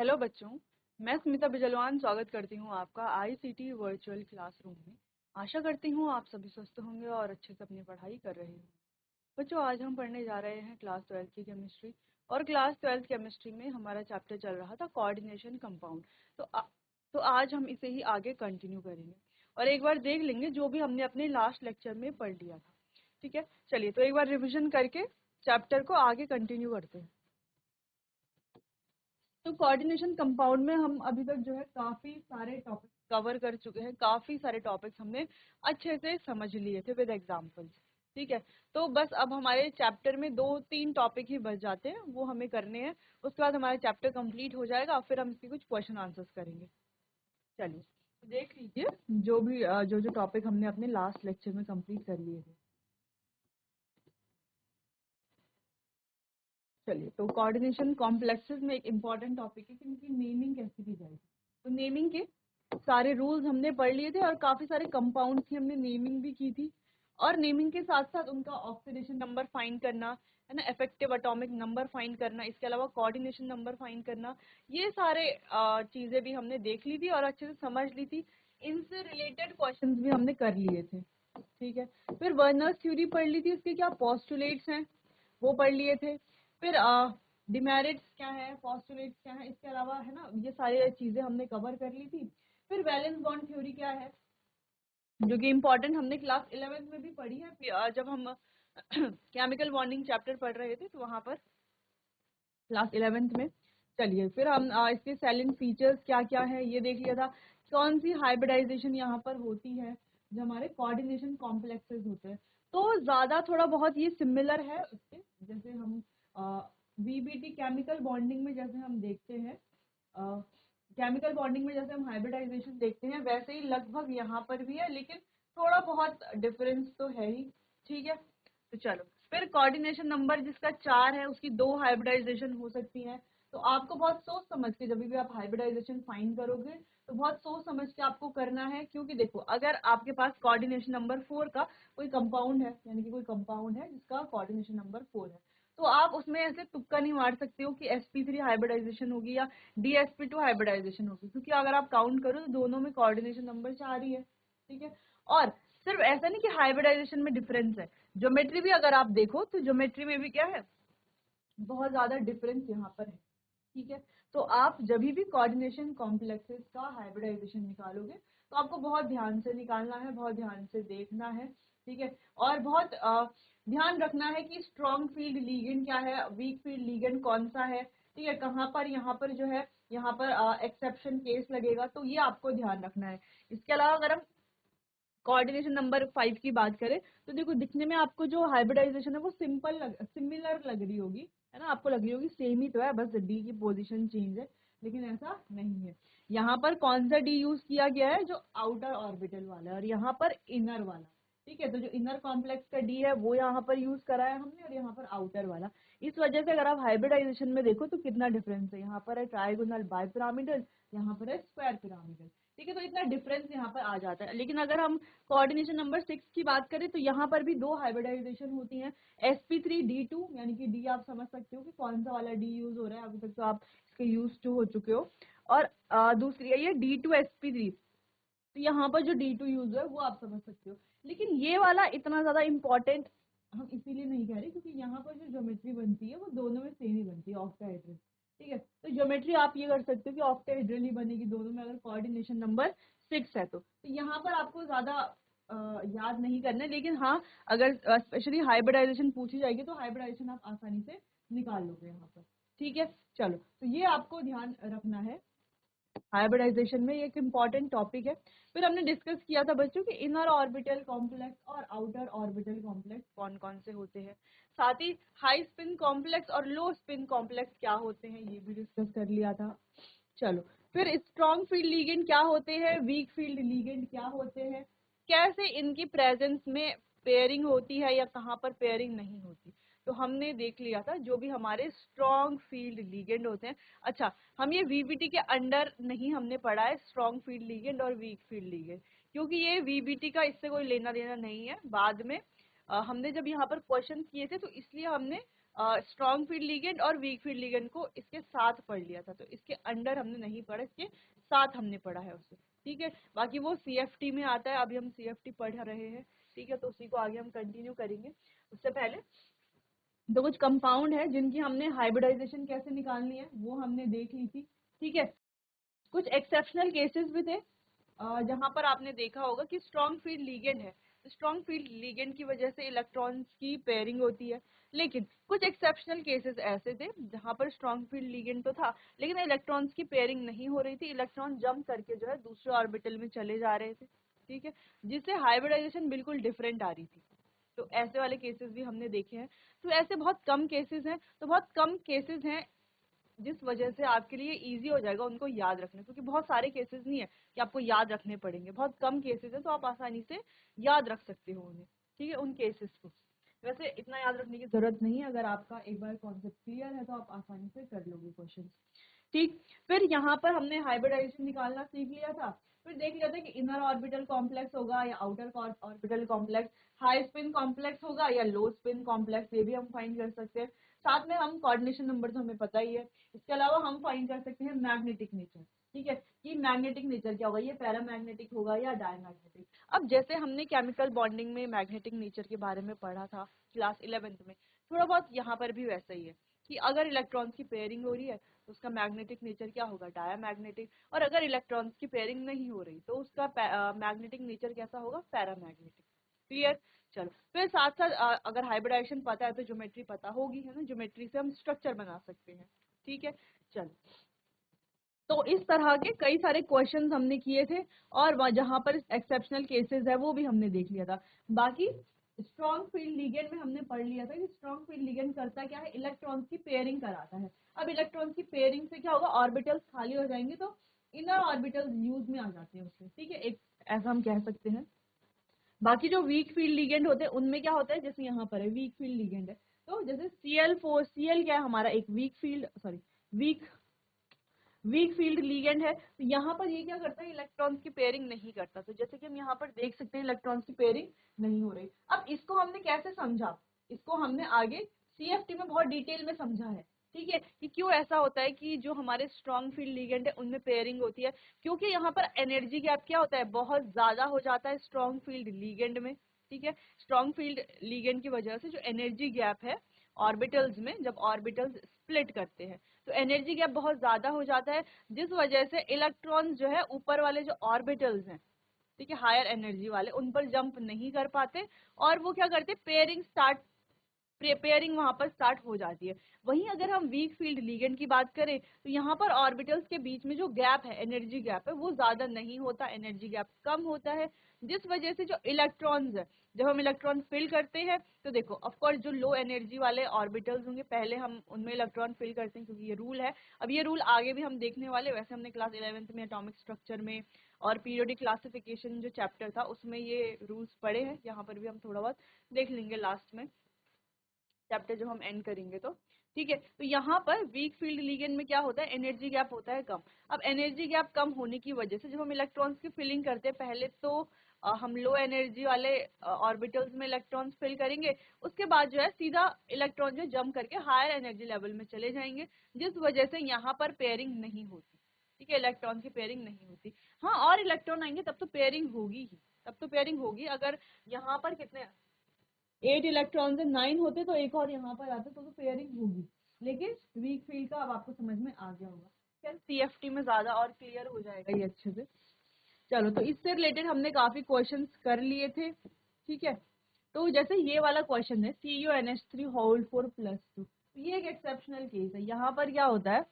Hello बच्चों, मैं स्मिता बिजलवान स्वागत करती हूँ आपका आईसीटी वर्चुअल क्लासरूम में। आशा करती हूँ आप सभी स्वस्थ होंगे और अच्छे से अपनी पढ़ाई कर रहे होंगे। बच्चों, आज हम पढ़ने जा रहे हैं क्लास 12 की केमिस्ट्री। और क्लास 12 केमिस्ट्री में हमारा चैप्टर चल रहा था कोऑर्डिनेशन कंपाउंड। तो आज हम इसे ही आगे कंटिन्यू करेंगे और एक बार देख लेंगे जो भी हमने अपने लास्ट लेक्चर में पढ़ लिया था। ठीक है, चलिए तो एक बार रिविजन करके चैप्टर को आगे कंटिन्यू करते हैं। तो कोऑर्डिनेशन कंपाउंड में हम अभी तक जो है काफी सारे टॉपिक कवर कर चुके हैं। काफी सारे टॉपिक्स हमने अच्छे से समझ लिए थे विद एग्जांपल्स। ठीक है, तो बस अब हमारे चैप्टर में 2-3 टॉपिक ही बच जाते हैं, वो हमें करने हैं। उसके बाद हमारा चैप्टर कंप्लीट हो जाएगा, फिर हम इसके कुछ क्वेश्चन आंसर्स करेंगे। चलिए तो देख लीजिए जो भी जो टॉपिक हमने अपने लास्ट लेक्चर में कंप्लीट कर लिए थे। चलिए, तो कोऑर्डिनेशन कॉम्प्लेक्सेस में एक इम्पॉर्टेंट टॉपिक है कि उनकी नेमिंग कैसे की जाएगी। तो नेमिंग के सारे रूल्स हमने पढ़ लिए थे और काफी सारे कंपाउंड्स की हमने नेमिंग भी की थी। और नेमिंग के साथ साथ उनका ऑक्सीडेशन नंबर फाइंड करना है ना, इफेक्टिव एटॉमिक नंबर फाइंड करना, इसके अलावा कोऑर्डिनेशन नंबर फाइंड करना, ये सारे चीजें भी हमने देख ली थी और अच्छे से समझ ली थी। इनसे रिलेटेड क्वेश्चंस भी हमने कर लिए थे। ठीक है, फिर वर्नर्स थ्योरी पढ़ ली थी, उसके क्या पोस्टुलेट्स हैं वो पढ़ लिए थे। फिर डिमेरिट्स क्या है, पोस्टुलेट्स क्या है, इसके अलावा है ना ये सारी चीजें हमने कवर कर ली थी। फिर वैलेंस बॉन्ड थ्योरी क्या है, जो कि इम्पोर्टेंट हमने क्लास 11th में भी पढ़ी है। जब हम केमिकल बॉन्डिंग चैप्टर पढ़ रहे थे तो वहां पर क्लास 11th में। चलिए फिर हम इसके सेलिन फीचर्स क्या क्या है ये देख लिया था। कौन सी हाइब्रिडाइजेशन यहाँ पर होती है, जो हमारे कोऑर्डिनेशन कॉम्प्लेक्सेस होते हैं। तो ज्यादा थोड़ा बहुत ये सिमिलर है उससे, जैसे हम वीबीटी केमिकल बॉन्डिंग में जैसे हम देखते हैं, केमिकल बॉन्डिंग में जैसे हम हाइब्रिडाइजेशन देखते हैं, वैसे ही लगभग यहाँ पर भी है, लेकिन थोड़ा बहुत डिफरेंस तो है ही। ठीक है, तो चलो फिर कोऑर्डिनेशन नंबर जिसका 4 है उसकी 2 हाइब्रिडाइजेशन हो सकती है। तो आपको बहुत सोच समझ के जब भी आप हाइब्रिडाइजेशन फाइंड करोगे तो बहुत सोच समझ के आपको करना है, क्योंकि देखो अगर आपके पास कोऑर्डिनेशन नंबर 4 का कोई कंपाउंड है, यानी कि कोई कंपाउंड है जिसका कोऑर्डिनेशन नंबर 4 है, तो आप उसमें ऐसे तुक्का नहीं मार सकते हो कि sp3 हाइब्रिडाइजेशन होगी या dsp2 हाइब्रिडाइजेशन होगी, क्योंकि अगर आप काउंट करो तो दोनों में कोऑर्डिनेशन नंबर 4 ही है। ठीक है, और सिर्फ ऐसा नहीं कि हाइब्रिडाइजेशन में डिफरेंस है, ज्योमेट्री भी अगर आप देखो तो ज्योमेट्री में भी क्या है, बहुत ज्यादा डिफरेंस यहाँ पर है। ठीक है, तो आप जब भी कोऑर्डिनेशन कॉम्प्लेक्सेस का हाइब्रिडाइजेशन निकालोगे तो आपको बहुत ध्यान से निकालना है, बहुत ध्यान से देखना है। ठीक है, और बहुत ध्यान रखना है कि स्ट्रॉन्ग फील्ड लीगेंड क्या है, वीक फील्ड लीगेंड कौन सा है। ठीक है, कहाँ पर यहाँ पर जो है यहाँ पर एक्सेप्शन केस लगेगा, तो ये आपको ध्यान रखना है। इसके अलावा अगर हम कोऑर्डिनेशन नंबर 5 की बात करें तो देखो दिखने में आपको जो हाइब्रिडाइजेशन है वो सिमिलर लग रही होगी, है ना, आपको लग रही होगी सेम ही तो है, बस डी की पोजीशन चेंज है, लेकिन ऐसा नहीं है। यहाँ पर कौन सा डी यूज किया गया है, जो आउटर ऑर्बिटल वाला है, और यहाँ पर इनर वाला। ठीक है, तो जो इनर कॉम्प्लेक्स का डी है वो यहाँ पर यूज करा है हमने, और यहाँ पर आउटर वाला। इस वजह से अगर आप हाइब्रिडाइजेशन में देखो तो कितना डिफरेंस है, यहाँ पर है ट्राइगोनल बाइपिरामिडल, यहाँ पर है स्क्वायर पिरामिडल। ठीक है, तो इतना डिफरेंस यहाँ पर आ जाता है। लेकिन अगर हम कोऑर्डिनेशन नंबर 6 की बात करें तो यहाँ पर भी 2 हाइब्रिडाइजेशन होती हैं, sp3d2, यानी कि डी आप समझ सकते हो कि कौन सा वाला डी यूज हो रहा है, अभी तक तो आप इसके यूज टू हो चुके हो। और दूसरी है ये d2sp3, तो यहाँ पर जो D2 यूज है वो आप समझ सकते हो। लेकिन ये वाला इतना ज्यादा इम्पोर्टेंट हम इसीलिए नहीं कह रहे क्योंकि यहाँ पर जो ज्योमेट्री बनती है वो दोनों में सेम ही बनती है, ऑक्टाहेड्रल। ठीक है, तो ज्योमेट्री आप ये कर सकते हो कि ऑक्टाहेड्रल ही बनेगी दोनों में, अगर कोऑर्डिनेशन नंबर 6 है तो यहाँ पर आपको ज्यादा याद नहीं करना है। लेकिन हाँ, अगर स्पेशली हाइब्रिडाइजेशन पूछी जाएगी तो हाइब्रिडाइजेशन आप आसानी से निकाल लोगे यहाँ पर। ठीक है, चलो तो ये आपको ध्यान रखना है, हाइब्रिडाइजेशन में एक इम्पॉर्टेंट टॉपिक है। फिर हमने डिस्कस किया था बच्चों कि इनर ऑर्बिटल कॉम्प्लेक्स और आउटर ऑर्बिटल कॉम्प्लेक्स कौन कौन से होते हैं, साथ ही हाई स्पिन कॉम्प्लेक्स और लो स्पिन कॉम्प्लेक्स क्या होते हैं ये भी डिस्कस कर लिया था। चलो, फिर स्ट्रॉन्ग फील्ड लीगेंड क्या होते हैं, वीक फील्ड लीगेंड क्या होते हैं, कैसे इनकी प्रेजेंस में पेयरिंग होती है या कहाँ पर पेयरिंग नहीं होती, तो हमने देख लिया था जो भी हमारे स्ट्रॉन्ग फील्ड लीगेंड होते हैं। अच्छा, हम ये वीबीटी के अंडर नहीं हमने पढ़ा है स्ट्रॉन्ग फील्ड लीगेंड और वीक फील्ड लीगेंड, क्योंकि ये वीबीटी का इससे कोई लेना देना नहीं है। बाद में हमने जब यहाँ पर क्वेश्चन किए थे तो इसलिए हमने स्ट्रॉन्ग फील्ड लिगेंड और वीक फील्ड लिगेंड को इसके साथ पढ़ लिया था, तो इसके अंडर हमने नहीं पढ़ा, इसके साथ हमने पढ़ा है उसे। ठीक है, बाकी वो CFT में आता है, अभी हम CFT पढ़ रहे हैं। ठीक है, तो उसी को आगे हम कंटिन्यू करेंगे। उससे पहले तो कुछ कंपाउंड है जिनकी हमने हाइब्रिडाइजेशन कैसे निकालनी है वो हमने देख ली थी। ठीक है, कुछ एक्सेप्शनल केसेस भी थे जहां पर आपने देखा होगा कि स्ट्रॉन्ग फील्ड लिगेंड है, तो स्ट्रॉन्ग फील्ड लिगेंड की वजह से इलेक्ट्रॉन्स की पेयरिंग होती है। लेकिन कुछ एक्सेप्शनल केसेस ऐसे थे जहां पर स्ट्रॉन्ग फील्ड लिगेंड तो था लेकिन इलेक्ट्रॉन्स की पेयरिंग नहीं हो रही थी, इलेक्ट्रॉन जंप करके जो है दूसरे ऑर्बिटल में चले जा रहे थे। ठीक है, जिससे हाइब्रिडाइजेशन बिल्कुल डिफरेंट आ रही थी। तो ऐसे वाले केसेस भी हमने देखे हैं। तो ऐसे बहुत कम केसेस हैं, तो बहुत कम केसेस हैं जिस वजह से आपके लिए इजी हो जाएगा उनको याद रखना, क्योंकि बहुत सारे केसेस नहीं है कि आपको याद रखने पड़ेंगे, बहुत कम केसेस है, तो आप आसानी से याद रख सकते हो उन्हें। ठीक है, उन केसेस को वैसे इतना याद रखने की जरूरत नहीं है, अगर आपका एक बार कॉन्सेप्ट क्लियर है तो आप आसानी से कर लोगे क्वेश्चन। ठीक, फिर यहाँ पर हमने हाइब्रिडाइजेशन निकालना सीख लिया था। फिर देख लिया था कि इनर ऑर्बिटल कॉम्प्लेक्स होगा या outer orbital complex, high spin complex होगा या लो स्पिन कॉम्प्लेक्स, ये भी हम फाइंड कर सकते हैं। साथ में हम कोऑर्डिनेशन नंबर तो हमें पता ही है। इसके अलावा हम फाइंड कर सकते हैं मैग्नेटिक नेचर। ठीक है, कि मैग्नेटिक नेचर क्या होगा, ये पैरामैग्नेटिक होगा या डायमैग्नेटिक। अब जैसे हमने केमिकल बॉन्डिंग में मैग्नेटिक नेचर के बारे में पढ़ा था क्लास 11th में, थोड़ा बहुत यहाँ पर भी वैसा ही है कि अगर इलेक्ट्रॉन्स की पेयरिंग हो रही है तो उसका मैग्नेटिक नेचर क्या होगा, डायमैग्नेटिक, और अगर इलेक्ट्रॉन्स की पेयरिंग नहीं हो रही तो उसका मैग्नेटिक नेचर कैसा होगा, पैरामैग्नेटिक। क्लियर। चलो, फिर साथ साथ अगर हाइब्रिडाइजेशन पता है तो ज्योमेट्री पता होगी, है ना, ज्योमेट्री से हम स्ट्रक्चर बना सकते हैं। ठीक है, चलो, तो इस तरह के कई सारे क्वेश्चंस हमने किए थे और जहां पर एक्सेप्शनल केसेस है वो भी हमने देख लिया था। बाकी स्ट्रॉन्ग फील्ड लिगेंड में हमने पढ़ लिया था कि स्ट्रॉन्ग फील्ड लिगेंड करता क्या है, इलेक्ट्रॉन्स की पेयरिंग कराता है। अब इलेक्ट्रॉन्स की पेयरिंग से क्या होगा, ऑर्बिटल्स खाली हो जाएंगे तो इनर ऑर्बिटल्स यूज में आ जाते हैं उससे। ठीक है, एक ऐसा हम कह सकते हैं। बाकी जो वीक फील्ड लिगेंड होते हैं उनमें क्या होता है, जैसे यहाँ पर है वीक फील्ड लिगेंड है, तो जैसे Cl4, Cl क्या है हमारा, एक वीक वीक फील्ड लिगेंड है। तो यहाँ पर ये क्या करता है, इलेक्ट्रॉन्स की पेयरिंग नहीं करता। तो जैसे कि हम यहाँ पर देख सकते हैं इलेक्ट्रॉन्स की पेयरिंग नहीं हो रही। अब इसको हमने कैसे समझा, इसको हमने आगे CFT में बहुत डिटेल में समझा है। ठीक है, कि क्यों ऐसा होता है कि जो हमारे स्ट्रॉन्ग फील्ड लिगेंड है उनमें पेयरिंग होती है, क्योंकि यहाँ पर एनर्जी गैप क्या होता है, बहुत ज्यादा हो जाता है स्ट्रॉन्ग फील्ड लिगेंड में। ठीक है, स्ट्रॉन्ग फील्ड लिगेंड की वजह से जो एनर्जी गैप है ऑर्बिटल्स में, जब ऑर्बिटल्स स्प्लिट करते हैं तो एनर्जी गैप बहुत ज्यादा हो जाता है, जिस वजह से इलेक्ट्रॉन जो है ऊपर वाले जो ऑर्बिटल्स हैं, ठीक है, हायर एनर्जी वाले, उन पर जंप नहीं कर पाते और वो क्या करते, पेयरिंग वहां पर स्टार्ट हो जाती है। वहीं अगर हम वीक फील्ड लिगेंड की बात करें तो यहाँ पर ऑर्बिटल्स के बीच में जो गैप है, एनर्जी गैप है, वो ज्यादा नहीं होता, एनर्जी गैप कम होता है, जिस वजह से जो इलेक्ट्रॉन्स है, जब हम इलेक्ट्रॉन फिल करते हैं तो देखो ऑफकोर्स जो लो एनर्जी वाले ऑर्बिटल्स होंगे पहले हम उनमें इलेक्ट्रॉन फिल करते हैं क्योंकि ये रूल है। अब ये रूल आगे भी हम देखने वाले, वैसे हमने क्लास 11th में एटॉमिक स्ट्रक्चर में और पीरियोडिक क्लासिफिकेशन जो चैप्टर था उसमें ये रूल्स पढ़े हैं, यहाँ पर भी हम थोड़ा बहुत देख लेंगे लास्ट में चैप्टर जब हम एंड करेंगे तो। ठीक है, तो यहाँ पर वीक फील्ड लिगेंड में क्या होता है, एनर्जी गैप होता है कम। अब एनर्जी गैप कम होने की वजह से जब हम इलेक्ट्रॉन्स की फिलिंग करते हैं पहले तो हम लो एनर्जी वाले ऑर्बिटल्स में इलेक्ट्रॉन्स फिल करेंगे, उसके बाद जो है सीधा इलेक्ट्रॉन जो जंप करके हायर एनर्जी लेवल में चले जाएंगे, जिस वजह से यहाँ पर पेयरिंग नहीं होती। ठीक है, इलेक्ट्रॉन की पेयरिंग नहीं होती। हाँ, और इलेक्ट्रॉन आएंगे तब तो पेयरिंग होगी ही, तब तो पेयरिंग होगी। अगर यहाँ पर कितने 8 इलेक्ट्रॉन से 9 होते तो एक और यहाँ पर आते तो पेयरिंग होगी, लेकिन वीक फील्ड का अब आपको समझ में आ गया होगा। फिर CFT में ज्यादा और क्लियर हो जाएगा ये अच्छे से। चलो, तो इससे रिलेटेड हमने काफी क्वेश्चंस कर लिए थे। ठीक है, तो जैसे ये वाला क्वेश्चन है CuNH3 होल 4 +2, ये एक एक्सेप्शनल केस है। यहाँ पर क्या होता है,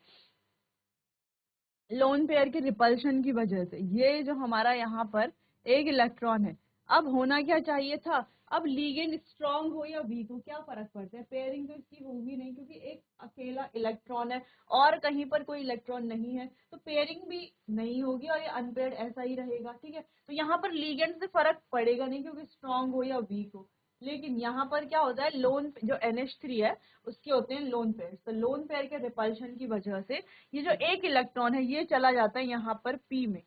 लोन पेयर के रिपल्शन की वजह से ये जो हमारा यहाँ पर एक इलेक्ट्रॉन है, अब होना क्या चाहिए था, अब लिगेंड स्ट्रांग हो या वीक हो क्या फर्क पड़ता है, पेयरिंग तो इसकी होगी नहीं क्योंकि एक अकेला इलेक्ट्रॉन है और कहीं पर कोई इलेक्ट्रॉन नहीं है, तो पेयरिंग भी नहीं होगी और ये अनपेयर्ड ऐसा ही रहेगा। ठीक है, तो यहाँ पर लिगेंड से फर्क पड़ेगा नहीं क्योंकि स्ट्रांग हो या वीक हो। लेकिन यहाँ पर क्या होता है, लोन जो NH3 है उसके होते हैं लोन पेयर, तो लोन पेयर के रिपल्शन की वजह से ये जो एक इलेक्ट्रॉन है ये चला जाता है यहाँ पर P में।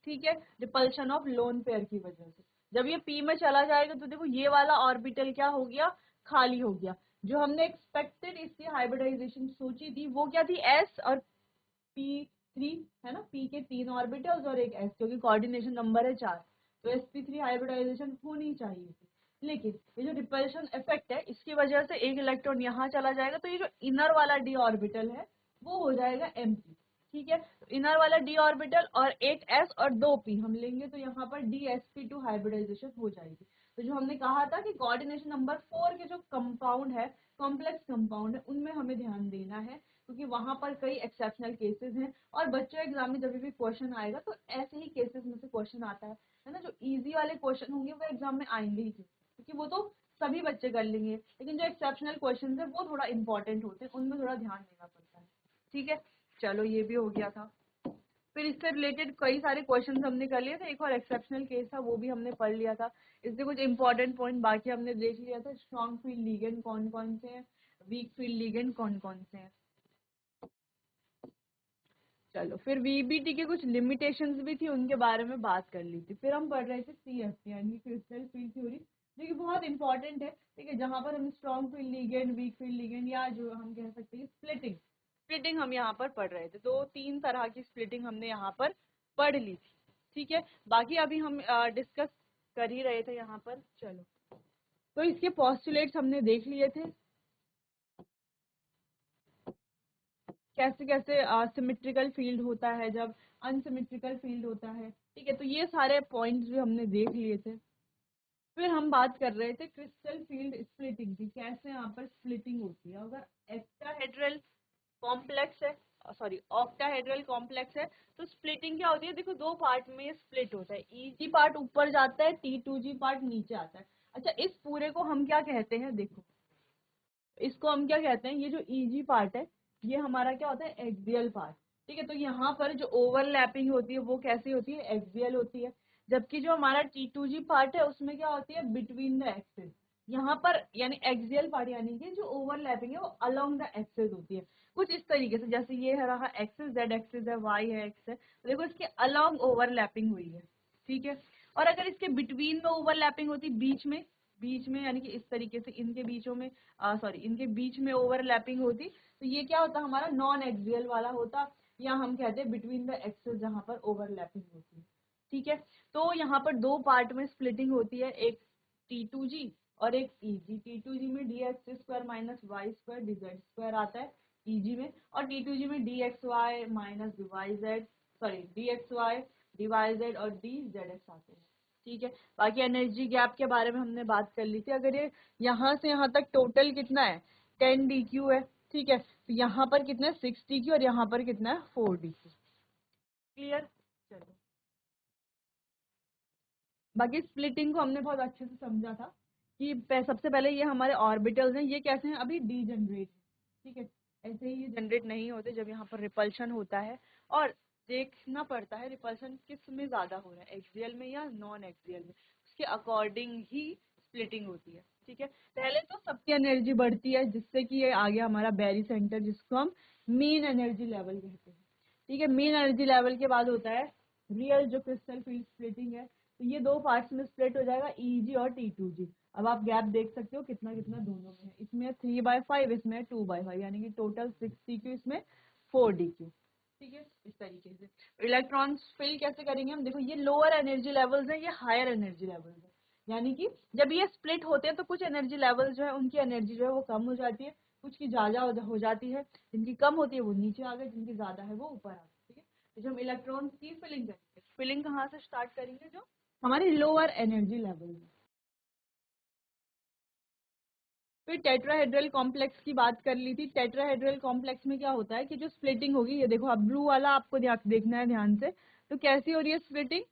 ठीक है, रिपल्शन ऑफ लोन पेयर की वजह से जब ये P में चला जाएगा तो देखो ये वाला ऑर्बिटल क्या हो गया, खाली हो गया। जो हमने एक्सपेक्टेड इसकी हाइब्रिडाइजेशन सोची थी वो क्या थी, s और p3 है ना, p के 3 ऑर्बिटल्स और एक s, क्योंकि कोऑर्डिनेशन नंबर है 4, तो sp3 हाइब्रिडाइजेशन होनी चाहिए थी। लेकिन ये जो रिपल्शन इफेक्ट है इसकी वजह से एक इलेक्ट्रॉन यहाँ चला जाएगा, तो ये जो इनर वाला d ऑर्बिटल है वो हो जाएगा एम्प्टी। ठीक है, तो इनर वाला d ऑर्बिटल और एक s और 2 p हम लेंगे, तो यहाँ पर dsp2 हाइब्रिडाइजेशन हो जाएगी। तो जो हमने कहा था कि कोऑर्डिनेशन नंबर 4 के जो कंपाउंड है, कॉम्प्लेक्स कंपाउंड है, उनमें हमें ध्यान देना है, क्योंकि वहां पर कई एक्सेप्शनल केसेस हैं, और बच्चों एग्जाम में जब भी क्वेश्चन आएगा तो ऐसे ही केसेस में से क्वेश्चन आता है ना। जो इजी वाले क्वेश्चन होंगे वो एग्जाम में आएंगे ही, क्योंकि वो तो सभी बच्चे कर लेंगे, लेकिन जो एक्सेप्शनल क्वेश्चन है वो थोड़ा इंपॉर्टेंट होते हैं, उनमें थोड़ा ध्यान देना पड़ता है। ठीक है, चलो ये भी हो गया था। फिर इससे रिलेटेड कई सारे क्वेश्चन हमने कर लिए थे, एक और एक्सेप्शनल केस था वो भी हमने पढ़ लिया था। इससे कुछ इंपॉर्टेंट पॉइंट बाकी हमने देख लिया था, स्ट्रॉन्ग फील्ड लिगेंड कौन कौन से हैं, वीक फील्ड लिगेंड कौन कौन से हैं। चलो फिर वीबीटी के कुछ लिमिटेशंस भी थी, उनके बारे में बात कर ली थी। फिर हम पढ़ रहे थे सीएफटी यानी क्रिस्टल फील्ड थ्योरी, जो कि बहुत इंपॉर्टेंट है। ठीक है, जहां पर हम strong field ligand, weak field ligand, या जो हम कह सकते हैं स्प्लिटिंग, स्प्लिटिंग हम यहाँ पर पढ़ रहे थे। तो 3 तरह की स्प्लिटिंग हमने यहाँ पर पढ़ ली थी। ठीक है, बाकी अभी हम डिस्कस कर ही रहे थे यहाँ पर। चलो, तो इसके पोस्टुलेट्स हमने देख लिए थे, कैसे कैसे सिमेट्रिकल फील्ड होता है, जब अनसिमेट्रिकल फील्ड होता है। ठीक है, तो ये सारे पॉइंट्स भी हमने देख लिए थे। फिर हम बात कर रहे थे क्रिस्टल फील्ड स्प्लिटिंग की, कैसे यहाँ पर स्प्लिटिंग होती है। अगर एक्स्ट्राहेड्रल कॉम्प्लेक्स है, सॉरी ऑक्टाहेड्रल कॉम्प्लेक्स है, तो स्प्लिटिंग क्या होती है, देखो 2 पार्ट में स्प्लिट होता है, ईजी पार्ट ऊपर जाता है, T2G पार्ट नीचे आता है। अच्छा, इस पूरे को हम क्या कहते हैं, देखो इसको हम क्या कहते हैं, ये जो ईजी पार्ट है ये हमारा क्या होता है, एक्सियल पार्ट। ठीक है, तो यहाँ पर जो ओवरलैपिंग होती है वो कैसी होती है, एक्सियल होती है। जबकि जो हमारा T2G पार्ट है उसमें क्या होती है, बिटवीन द एक्सिस। यहाँ पर यानी एक्सियल पार्ट यानी कि जो ओवरलैपिंग है वो अलोंग द एक्सिस होती है, कुछ इस तरीके से। जैसे ये है रहा एक्सिस, जेड एक्सिस है, वाई है, एक्स है, तो देखो इसके अलोंग ओवरलैपिंग हुई है। ठीक है, और अगर इसके बिटवीन में ओवरलैपिंग होती, बीच में यानी कि इस तरीके से इनके बीचों में इनके बीच में ओवरलैपिंग होती, तो ये क्या होता, हमारा नॉन एक्सियल वाला होता, या हम कहते हैं बिटवीन द एक्सेस जहां पर ओवरलैपिंग होती है। ठीक है, तो यहाँ पर 2 पार्ट में स्प्लिटिंग होती है, एक T2G और एक EG। T2G में dx² minus Y square dz² आता है EG में, और T2G में dxy माइनस dxy dyz और dzx आते हैं। ठीक है, बाकी एनर्जी गैप के बारे में हमने बात कर ली थी। अगर ये यहाँ से यहाँ तक टोटल कितना है, 10 dq है। ठीक है, तो यहाँ पर कितना है, 6 dq, और यहाँ पर कितना है, 4 dq। क्लियर। चलो, बाकी स्प्लिटिंग को हमने बहुत अच्छे से समझा था कि सबसे पहले ये हमारे ऑर्बिटल्स हैं, ये कैसे हैं, अभी डीजनरेट है। ठीक है, ऐसे ही ये जनरेट नहीं होते जब यहाँ पर रिपल्शन होता है, और देखना पड़ता है रिपल्शन किस में ज्यादा हो रहा है, एक्सियल में या नॉन एक्सियल में, उसके अकॉर्डिंग ही स्प्लिटिंग होती है। ठीक है, पहले तो सबकी एनर्जी बढ़ती है, जिससे कि ये आ गया हमारा बेरी सेंटर, जिसको हम मेन एनर्जी लेवल कहते हैं। ठीक है, मेन एनर्जी लेवल के बाद होता है रियल जो क्रिस्टल फील्ड स्प्लिटिंग है, तो ये 2 पार्ट्स में स्प्लिट हो जाएगा, EG और T2G। अब आप गैप देख सकते हो कितना कितना दोनों में है, इसमें 3/5, इसमें 2/5, यानी कि टोटल 6 dq, इसमें 4 dq। ठीक है, इस तरीके से इलेक्ट्रॉन्स फिल कैसे करेंगे हम, देखो ये लोअर एनर्जी लेवल्स है, ये हायर एनर्जी लेवल्स है, यानी कि जब ये स्प्लिट होते हैं तो कुछ एनर्जी लेवल जो है उनकी एनर्जी जो है वो कम हो जाती है, कुछ की ज्यादा हो जाती है, जिनकी कम होती है वो नीचे आ गए, जिनकी ज्यादा है वो ऊपर आ गए। ठीक है, तो जब हम इलेक्ट्रॉन्स की फिलिंग करेंगे, फिलिंग कहाँ से स्टार्ट करेंगे, जो हमारे लोअर एनर्जी लेवल है। फिर टेट्राहेड्रल कॉम्प्लेक्स की बात कर ली थी। टेट्राहेड्रल कॉम्प्लेक्स में क्या होता है कि जो स्प्लिटिंग होगी, ये देखो अब ब्लू वाला आपको देखना है ध्यान से, तो कैसी हो रही है स्प्लिटिंग,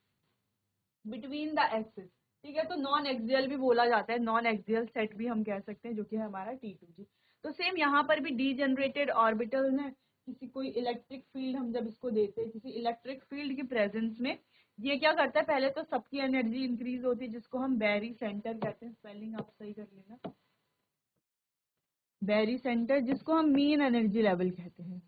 बिटवीन द एक्सिस। ठीक है, तो नॉन एक्सियल भी बोला जाता है, नॉन एक्सियल सेट भी हम कह सकते हैं, जो कि है हमारा T2G। तो सेम यहाँ पर भी डीजनरेटेड ऑर्बिटल है, किसी कोई इलेक्ट्रिक फील्ड हम जब इसको देते हैं, किसी इलेक्ट्रिक फील्ड की प्रेजेंस में ये क्या करता है, पहले तो सबकी एनर्जी इंक्रीज होती है, जिसको हम बेरी सेंटर कहते हैं, स्पेलिंग आप सही कर लेना, बेरी सेंटर, जिसको हम मीन एनर्जी लेवल कहते हैं,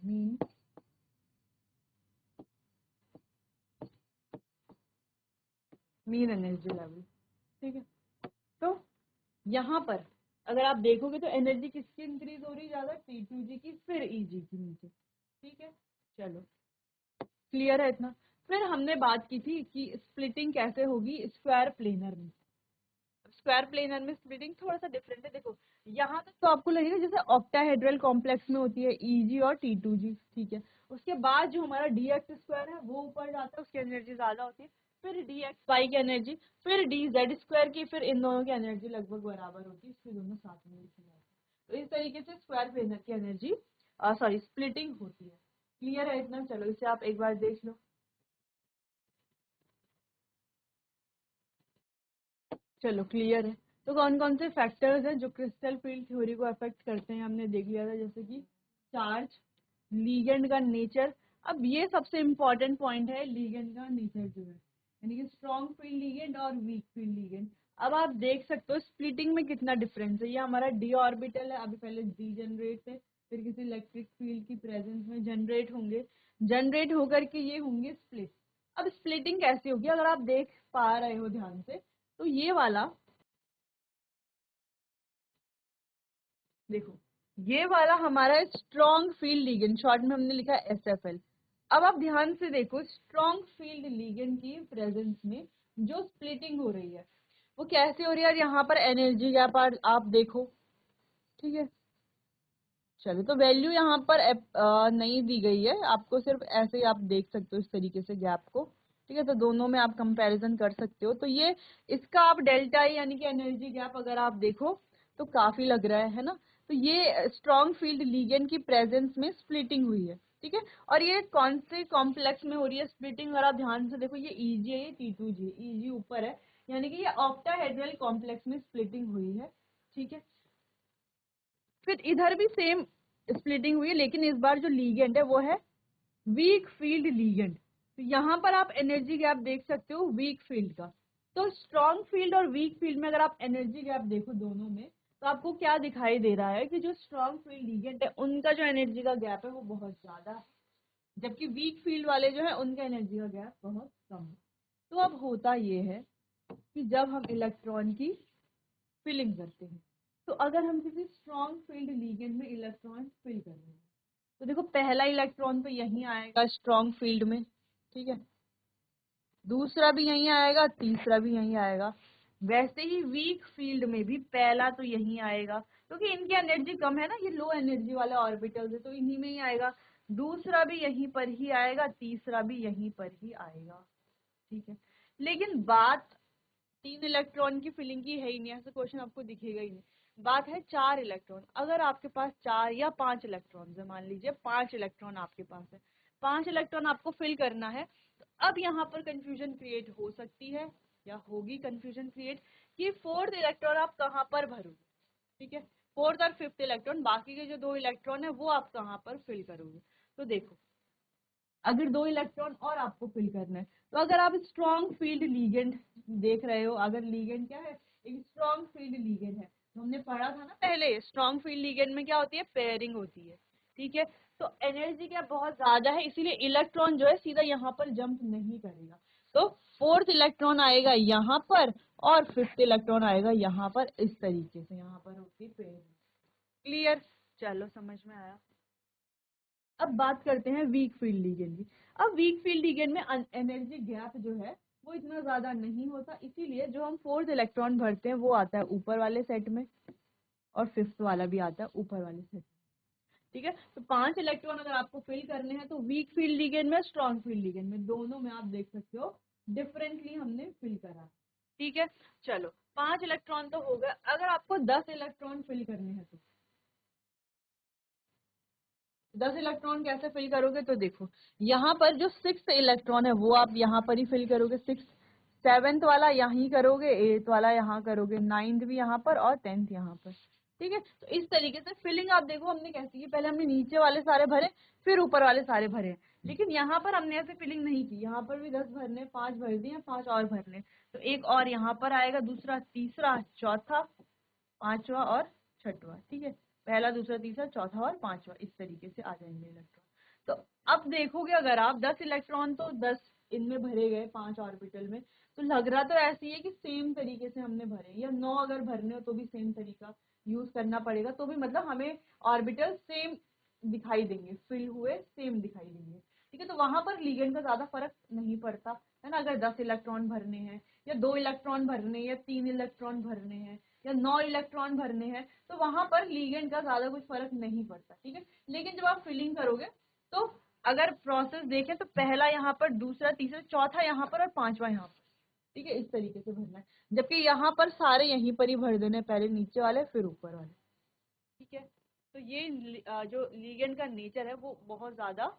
मीन एनर्जी लेवल। ठीक है, तो यहाँ पर अगर आप देखोगे तो एनर्जी किसकी इंक्रीज हो रही है ज्यादा, T2G की, फिर Eg की नीचे। ठीक है, चलो क्लियर है इतना। फिर हमने बात की थी कि स्प्लिटिंग कैसे होगी स्क्वायर प्लेनर में। स्क्वायर प्लेनर में स्प्लिटिंग थोड़ा सा डिफरेंट है। देखो यहाँ तक तो आपको लगेगा जैसे ऑक्टाहेड्रल कॉम्प्लेक्स में होती है Eg और T2G, ठीक है। उसके बाद जो हमारा dx स्क्वायर है वो ऊपर जाता है, उसकी एनर्जी ज्यादा होती है, फिर dxy की एनर्जी, फिर dz स्क्वायर की, फिर इन दोनों की एनर्जी लगभग बराबर होती है, इसलिए दोनों साथ में लिखे जाते हैं। तो इस तरीके से स्क्वायर प्लेनर की एनर्जी सॉरी स्प्लिटिंग होती है। क्लियर है इतना, चलो इसे आप एक बार देख लो। चलो क्लियर है। तो कौन कौन से फैक्टर्स हैं जो क्रिस्टल फील्ड थ्योरी को अफेक्ट करते हैं, हमने देख लिया था, जैसे कि चार्ज, लीगेंड का नेचर। अब ये सबसे इम्पोर्टेंट पॉइंट है, लीगेंड का नेचर जो है, यानी कि स्ट्रॉन्ग फील्ड लीगेंड और वीक फील्ड लीगेंड। अब आप देख सकते हो स्प्लिटिंग में कितना डिफरेंस है। ये हमारा डी ऑर्बिटल है, अभी पहले डी जनरेट थे, फिर किसी इलेक्ट्रिक फील्ड की प्रेजेंस में जनरेट होंगे, जनरेट होकर के ये होंगे स्प्लिट। अब स्प्लिटिंग कैसी होगी, अगर आप देख पा रहे हो ध्यान से, तो ये वाला देखो, ये वाला हमारा स्ट्रॉन्ग फील्ड लिगेंड, शॉर्ट में हमने लिखा है SFL। अब आप ध्यान से देखो, स्ट्रॉन्ग फील्ड लिगेंड की प्रेजेंस में जो स्प्लिटिंग हो रही है वो कैसे हो रही है, और यहाँ पर एनर्जी गैप आप देखो, ठीक है। चलो तो वैल्यू यहाँ पर नहीं दी गई है आपको, सिर्फ ऐसे ही आप देख सकते हो इस तरीके से गैप को, ठीक है। तो दोनों में आप कंपैरिजन कर सकते हो। तो ये इसका आप डेल्टा यानी कि एनर्जी गैप अगर आप देखो तो काफी लग रहा है ना। तो ये स्ट्रॉन्ग फील्ड लीगेंड की प्रेजेंस में स्प्लिटिंग हुई है, ठीक है। और ये कौन से कॉम्प्लेक्स में हो रही है स्प्लिटिंग, अगर आप ध्यान से देखो, ये Eg है, ये T2G, Eg ऊपर है, यानी कि ये ऑक्टाहेड्रल कॉम्प्लेक्स में स्प्लिटिंग हुई है, ठीक है। फिर इधर भी सेम स्प्लिटिंग हुई है, लेकिन इस बार जो लीगेंड है वो है वीक फील्ड लीगेंड। तो यहाँ पर आप एनर्जी गैप देख सकते हो वीक फील्ड का। तो स्ट्रॉन्ग फील्ड और वीक फील्ड में अगर आप एनर्जी गैप देखो दोनों में, तो आपको क्या दिखाई दे रहा है कि जो स्ट्रॉन्ग फील्ड लीगेंड है उनका जो एनर्जी का गैप है वो बहुत ज्यादा है, जबकि वीक फील्ड वाले जो है उनका एनर्जी का गैप बहुत कम है। तो अब होता ये है कि जब हम इलेक्ट्रॉन की फिलिंग करते हैं, तो अगर हम किसी स्ट्रॉन्ग फील्ड लीगेंड में इलेक्ट्रॉन फिल कर रहे हैं, तो देखो पहला इलेक्ट्रॉन तो यहीं आएगा स्ट्रॉन्ग फील्ड में, ठीक है, दूसरा भी यहीं आएगा, तीसरा भी यहीं आएगा। वैसे ही वीक फील्ड में भी पहला तो यहीं आएगा, क्योंकि इनकी एनर्जी कम है ना, ये लो एनर्जी वाले ऑर्बिटल्स है, तो इन्हीं में ही आएगा। दूसरा भी यहीं पर ही आएगा, तीसरा भी यहीं पर ही आएगा, ठीक है। लेकिन बात 3 इलेक्ट्रॉन की फिलिंग की है ही नहीं, ऐसा क्वेश्चन आपको दिखेगा ही नहीं। बात है 4 इलेक्ट्रॉन। अगर आपके पास 4 या 5 इलेक्ट्रॉन है, मान लीजिए 5 इलेक्ट्रॉन आपके पास है, 5 इलेक्ट्रॉन आपको फिल करना है, तो अब यहाँ पर कंफ्यूजन क्रिएट हो सकती है या होगी कंफ्यूजन क्रिएट कि फोर्थ इलेक्ट्रॉन आप कहाँ पर भरोगे, ठीक है। फोर्थ और फिफ्थ इलेक्ट्रॉन, बाकी के जो 2 इलेक्ट्रॉन है वो आप कहाँ पर फिल करोगे। तो देखो, अगर 2 इलेक्ट्रॉन और आपको फिल करना है, तो अगर आप स्ट्रॉन्ग फील्ड लीगेंड देख रहे हो, अगर लीगेंड क्या है, एक स्ट्रॉन्ग फील्ड लीगेंड है, तो हमने पढ़ा था ना पहले, स्ट्रॉन्ग फील्ड लीगेंड में क्या होती है, पेयरिंग होती है, ठीक है। तो एनर्जी क्या बहुत ज्यादा है, इसीलिए इलेक्ट्रॉन जो है सीधा यहाँ पर जंप नहीं करेगा। तो फोर्थ इलेक्ट्रॉन आएगा यहाँ पर और फिफ्थ इलेक्ट्रॉन आएगा यहाँ पर, इस तरीके से यहाँ पर होती है पेयरिंग। क्लियर, चलो समझ में आया। अब बात करते हैं वीक फील्ड लिगेंड की। अब वीक फील्ड लिगेंड में एनर्जी गैप जो है वो इतना ज्यादा नहीं होता, इसीलिए जो हम फोर्थ इलेक्ट्रॉन भरते हैं वो आता है ऊपर वाले सेट में, और फिफ्थ वाला भी आता है ऊपर वाले सेट में, ठीक है। तो 5 इलेक्ट्रॉन अगर आपको फिल करने हैं, तो वीक फील्ड लिगेंड में, स्ट्रॉन्ग फील्ड लिगेंड में, दोनों में आप देख सकते हो डिफरेंटली हमने फिल करा, ठीक है। चलो 5 इलेक्ट्रॉन तो हो गए, अगर आपको 10 इलेक्ट्रॉन फिल करने हैं तो 10 इलेक्ट्रॉन कैसे फिल करोगे, तो देखो यहाँ पर जो 6 इलेक्ट्रॉन है वो आप यहाँ पर ही फिल करोगे, 7th वाला यहीं करोगे, 8th वाला यहाँ करोगे, 9th भी यहाँ पर और 10th यहाँ पर, ठीक है। तो इस तरीके से फिलिंग आप देखो हमने कैसे की, पहले हमने नीचे वाले सारे भरे, फिर ऊपर वाले सारे भरे, लेकिन यहाँ पर हमने ऐसे फिलिंग नहीं की, यहाँ पर भी 10 भरने, 5 भर दिए, 5 और भरने, तो एक और यहाँ पर आएगा, दूसरा, तीसरा, चौथा, पांचवा और छठवा, ठीक है। पहला, दूसरा, तीसरा, चौथा और पांचवा, इस तरीके से आ जाएंगे इलेक्ट्रॉन। तो अब देखोगे अगर आप 10 इलेक्ट्रॉन तो 10 इनमें भरे गए 5 ऑर्बिटल में, तो लग रहा तो ऐसी है कि सेम तरीके से हमने भरे, या 9 अगर भरने हो तो भी सेम तरीका यूज करना पड़ेगा, तो भी मतलब हमें ऑर्बिटल सेम दिखाई देंगे, फिल हुए सेम दिखाई देंगे। ठीक है, तो वहां पर लिगेंड का ज्यादा फर्क नहीं पड़ता है ना। अगर 10 इलेक्ट्रॉन भरने हैं या 2 इलेक्ट्रॉन भरने या 3 इलेक्ट्रॉन भरने हैं या 9 इलेक्ट्रॉन भरने हैं, तो वहां पर लिगेंड का ज्यादा कुछ फर्क नहीं पड़ता। ठीक है, लेकिन जब आप फिलिंग करोगे तो अगर प्रोसेस देखें तो पहला यहाँ पर, दूसरा, तीसरा, चौथा यहाँ पर और पांचवा यहाँ पर। ठीक है, इस तरीके से भरना है, जबकि यहाँ पर सारे यहीं पर ही भर देने, पहले नीचे वाले फिर ऊपर वाले। ठीक है, तो ये जो लिगेंड का नेचर है वो बहुत ज्यादा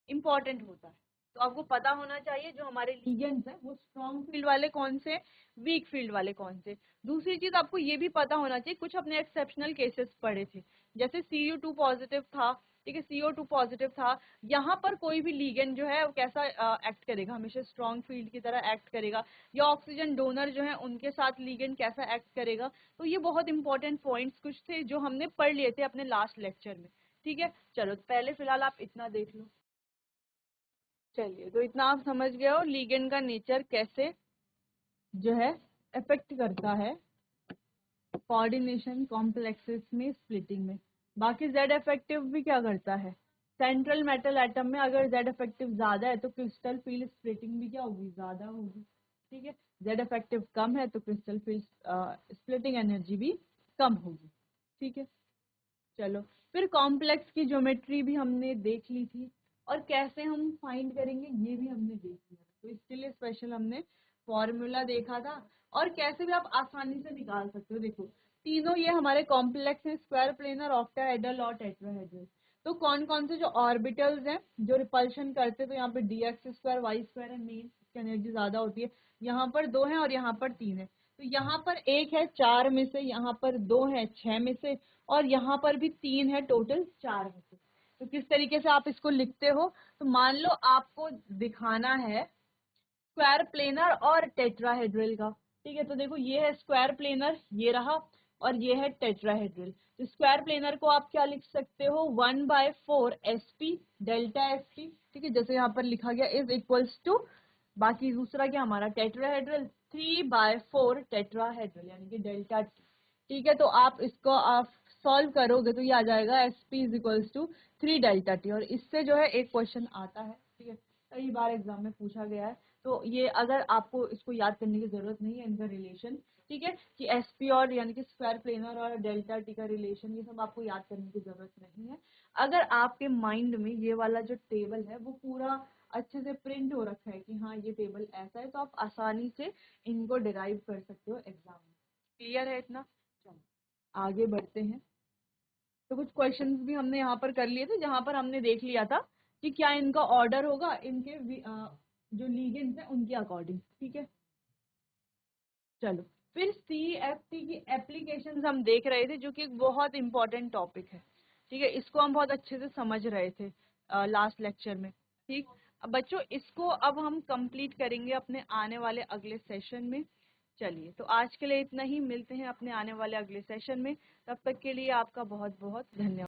इम्पोर्टेंट होता है। तो आपको पता होना चाहिए जो हमारे लिगेंड्स हैं वो स्ट्रॉन्ग फील्ड वाले कौन से, वीक फील्ड वाले कौन से। दूसरी चीज आपको ये भी पता होना चाहिए, कुछ अपने एक्सेप्शनल केसेस पढ़े थे, जैसे Cu2 पॉजिटिव था। ठीक है, CO2 पॉजिटिव था, यहाँ पर कोई भी लिगेंड जो है वो कैसा एक्ट करेगा, हमेशा स्ट्रॉन्ग फील्ड की तरह एक्ट करेगा। या ऑक्सीजन डोनर जो है उनके साथ लिगेंड कैसा एक्ट करेगा। तो ये बहुत इंपॉर्टेंट पॉइंट्स कुछ थे जो हमने पढ़ लिए थे अपने लास्ट लेक्चर में। ठीक है, चलो पहले फिलहाल आप इतना देख लो। चलिए, तो इतना आप समझ गए हो लिगेंड का नेचर कैसे जो है इफेक्ट करता है कोऑर्डिनेशन कॉम्प्लेक्सेस में, स्प्लिटिंग में। बाकी जेड इफेक्टिव भी क्या करता है, सेंट्रल मेटल एटम में अगर जेड इफेक्टिव ज्यादा है तो क्रिस्टल फील्ड स्प्लिटिंग भी क्या होगी, ज्यादा होगी। ठीक है, जेड इफेक्टिव कम है तो क्रिस्टल फील्ड स्प्लिटिंग एनर्जी भी कम होगी। ठीक है, चलो फिर कॉम्प्लेक्स की ज्योमेट्री भी हमने देख ली थी, और कैसे हम फाइंड करेंगे ये भी हमने देख लिया। तो इसके लिए स्पेशल हमने फॉर्मूला देखा था, और कैसे भी आप आसानी से निकाल सकते हो। देखो तीनों ये हमारे कॉम्प्लेक्स हैं, स्क्वायर प्लेनर, ऑक्टाहेड्रल और टेट्राहेड्रल। तो कौन कौन से जो ऑर्बिटल्स हैं जो रिपल्शन करते, तो यहाँ पे dx² y² है मेन, इसकी एनर्जी ज्यादा होती है। यहाँ पर 2 है और यहाँ पर 3 है। तो यहाँ पर 1 है 4 में से, यहाँ पर 2 है 6 में से, और यहाँ पर भी 3 है, टोटल 4 में से। तो किस तरीके से आप इसको लिखते हो, तो मान लो आपको दिखाना है स्क्वायर प्लेनर और टेट्राहेड्रल का। ठीक है, तो देखो ये है स्क्वायर प्लेनर, ये रहा, और ये है टेट्राहेड्रल। तो स्क्वायर प्लेनर को आप क्या लिख सकते हो, 1/4 sp डेल्टा sp। ठीक है, जैसे यहाँ पर लिखा गया इज इक्वल्स टू, बाकी दूसरा क्या हमारा टेट्राहेड्रल 3/4 टेट्राहेड्रल यानी कि डेल्टा टी। ठीक है, तो आप इसको आप सॉल्व करोगे तो ये आ जाएगा sp is equals to 3 delta T, और इससे जो है एक क्वेश्चन आता है। ठीक है, कई बार एग्जाम में पूछा गया है, तो ये अगर आपको इसको याद करने की जरूरत नहीं है, इनका रिलेशन। ठीक है, कि sp और यानी कि स्क्वायर प्लेनर और डेल्टा टी का रिलेशन, ये सब आपको याद करने की जरूरत नहीं है। अगर आपके माइंड में ये वाला जो टेबल है वो पूरा अच्छे से प्रिंट हो रखा है कि हाँ ये टेबल ऐसा है, तो आप आसानी से इनको डिराइव कर सकते हो एग्जाम में। क्लियर है इतना, चलो आगे बढ़ते हैं। तो कुछ क्वेश्चंस भी हमने यहाँ पर कर लिए थे, जहां पर हमने देख लिया था कि क्या इनका ऑर्डर होगा इनके जो लिगेंड्स हैं उनके अकॉर्डिंग। ठीक है, चलो फिर CFT की एप्लीकेशंस हम देख रहे थे, जो कि एक बहुत इंपॉर्टेंट टॉपिक है। ठीक है, इसको हम बहुत अच्छे से समझ रहे थे लास्ट लेक्चर में। ठीक, अब बच्चों इसको अब हम कंप्लीट करेंगे अपने आने वाले अगले सेशन में। चलिए, तो आज के लिए इतना ही, मिलते हैं अपने आने वाले अगले सेशन में। तब तक के लिए आपका बहुत बहुत धन्यवाद।